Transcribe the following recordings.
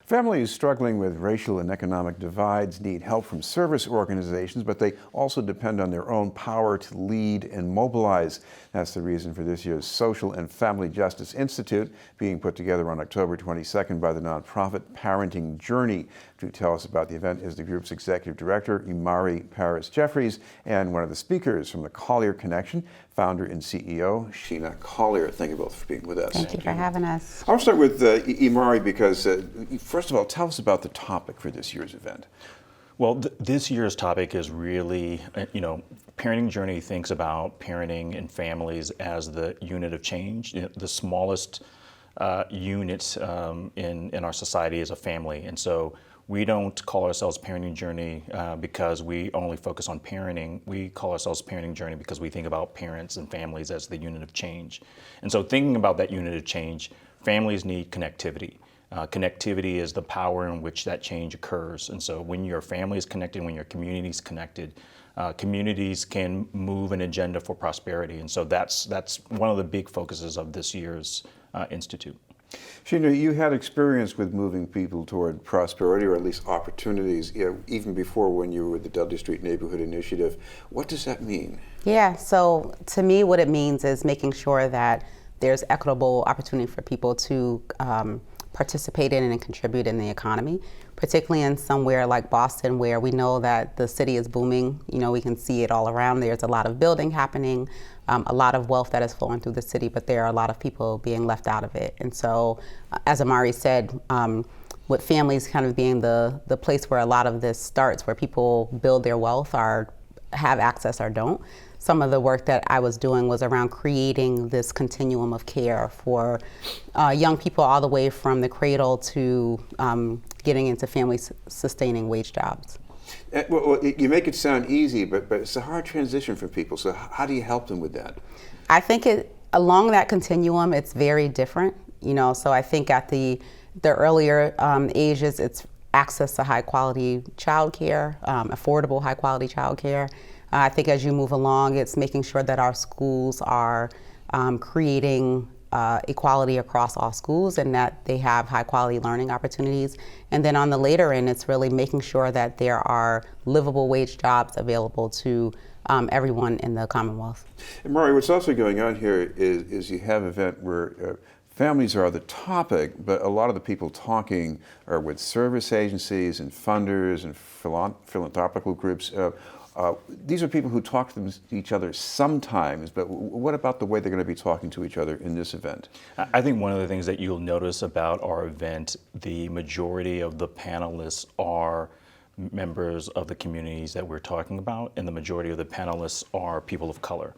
Families struggling with racial and economic divides need help from service organizations, but they also depend on their own power to lead and mobilize. That's the reason for this year's Social and Family Justice Institute, being put together on October 22nd by the nonprofit Parenting Journey. To tell us about the event is the group's executive director, Imari Jeffries, and one of the speakers from the Collier Connection, founder and CEO, Sheena Collier. Thank you both for being with us. Thank you for having us. I'll start with Imari because, first of all, tell us about the topic for this year's event. Well, this year's topic is really, Parenting Journey thinks about parenting and families as the unit of change. The smallest unit in our society is a family. And so we don't call ourselves Parenting Journey because we only focus on parenting. We call ourselves Parenting Journey because we think about parents and families as the unit of change. And so thinking about that unit of change, families need connectivity. Connectivity is the power in which that change occurs. And so when your family is connected, when your community is connected, communities can move an agenda for prosperity. And so that's one of the big focuses of this year's Institute. Sheena, you had experience with moving people toward prosperity, or at least opportunities, even before when you were with the Dudley Street Neighborhood Initiative. What does that mean? Yeah, so to me what it means is making sure that there's equitable opportunity for people to participate in and contribute in the economy, particularly in somewhere like Boston, where we know that the city is booming. We can see it all around. There's a lot of building happening, a lot of wealth that is flowing through the city, but there are a lot of people being left out of it. And so, as Imari said, with families kind of being the place where a lot of this starts, where people build their wealth or have access or don't. Some of the work that I was doing was around creating this continuum of care for young people all the way from the cradle to getting into family-sustaining wage jobs. Well, you make it sound easy, but it's a hard transition for people. So how do you help them with that? I think along that continuum, it's very different. So I think at the earlier ages, it's access to high-quality childcare, affordable high-quality childcare. I think as you move along, it's making sure that our schools are creating equality across all schools and that they have high-quality learning opportunities. And then on the later end, it's really making sure that there are livable wage jobs available to everyone in the Commonwealth. And Mari, what's also going on here is you have an event where families are the topic, but a lot of the people talking are with service agencies and funders and philanthropical groups. These are people who talk to each other sometimes, but what about the way they're going to be talking to each other in this event? I think one of the things that you'll notice about our event, the majority of the panelists are members of the communities that we're talking about, and the majority of the panelists are people of color.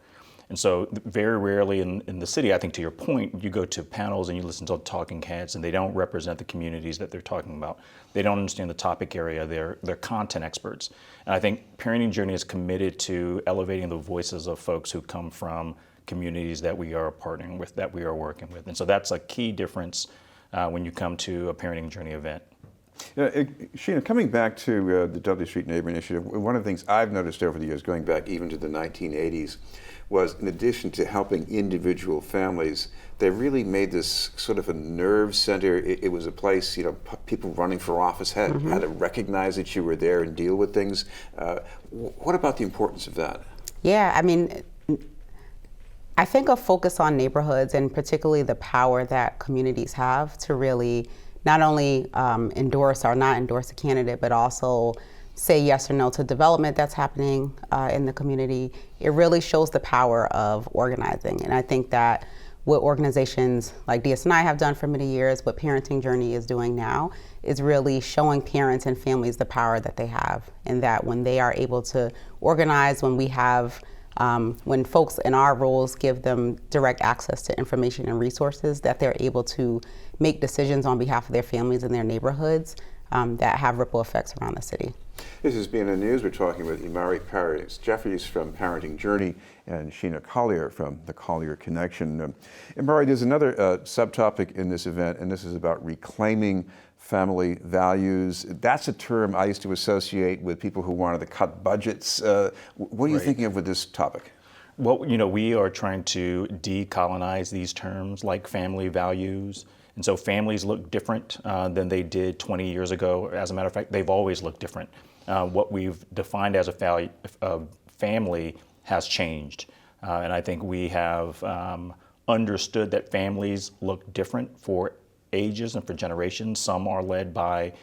And so very rarely in the city, I think to your point, you go to panels and you listen to talking heads and they don't represent the communities that they're talking about. They don't understand the topic area, they're content experts. And I think Parenting Journey is committed to elevating the voices of folks who come from communities that we are partnering with, that we are working with. And so that's a key difference when you come to a Parenting Journey event. Sheena, coming back to the Dudley Street Neighbor Initiative, one of the things I've noticed over the years, going back even to the 1980s, was in addition to helping individual families, they really made this sort of a nerve center. It was a place, people running for office had to recognize that you were there and deal with things. What about the importance of that? Yeah, I mean, I think a focus on neighborhoods and particularly the power that communities have to really not only endorse or not endorse a candidate, but also say yes or no to development that's happening in the community. It really shows the power of organizing. And I think that what organizations like DS&I have done for many years, what Parenting Journey is doing now, is really showing parents and families the power that they have. And that when they are able to organize, when we have when folks in our roles give them direct access to information and resources, that they're able to make decisions on behalf of their families and their neighborhoods that have ripple effects around the city. This is BNN News. We're talking with Imari Jeffries from Parenting Journey and Sheena Collier from the Collier Connection. Imari, there's another subtopic in this event, and this is about reclaiming family values. That's a term I used to associate with people who wanted to cut budgets. What are you thinking of with this topic? Well, we are trying to decolonize these terms like family values And so families look different than they did 20 years ago. As a matter of fact, they've always looked different. What we've defined as a family has changed. And I think we have understood that families look different for ages and for generations. Some are led by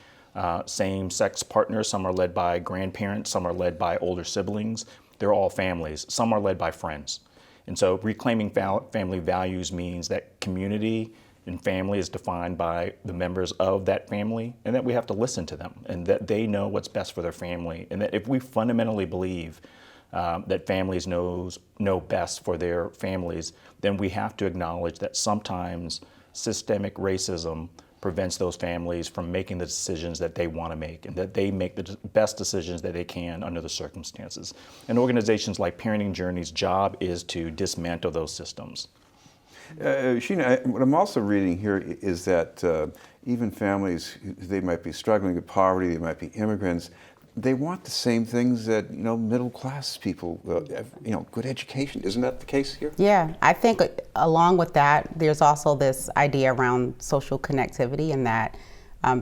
same-sex partners, some are led by grandparents, some are led by older siblings. They're all families. Some are led by friends. And so reclaiming family values means that community and family is defined by the members of that family, and that we have to listen to them, and that they know what's best for their family. And that if we fundamentally believe that families know best for their families, then we have to acknowledge that sometimes systemic racism prevents those families from making the decisions that they want to make, and that they make the best decisions that they can under the circumstances. And organizations like Parenting Journey's job is to dismantle those systems. Sheena, what I'm also reading here is that even families, they might be struggling with poverty, they might be immigrants, they want the same things that middle class people, good education. Isn't that the case here? Yeah, I think along with that, there's also this idea around social connectivity, and that I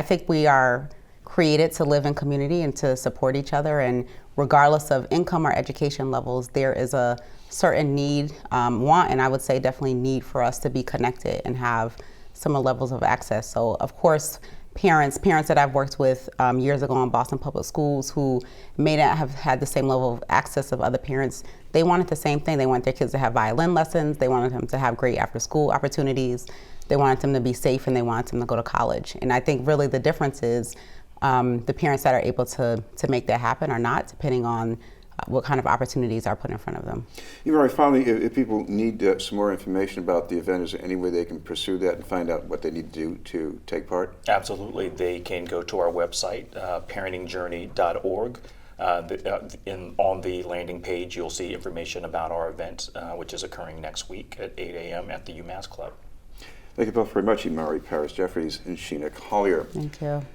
think we are created to live in community and to support each other, and regardless of income or education levels, there is a certain need, want, and I would say definitely need for us to be connected and have similar levels of access. So of course, parents that I've worked with years ago in Boston Public Schools who may not have had the same level of access of other parents, they wanted the same thing. They wanted their kids to have violin lessons. They wanted them to have great after school opportunities. They wanted them to be safe, and they wanted them to go to college. And I think really the difference is the parents that are able to make that happen or not, depending on what kind of opportunities are put in front of them. Imari, finally, if people need some more information about the event, is there any way they can pursue that and find out what they need to do to take part? Absolutely. They can go to our website, parentingjourney.org. On the landing page, you'll see information about our event, which is occurring next week at 8 a.m. at the UMass Club. Thank you both very much, Imari Jeffries and Sheena Collier. Thank you.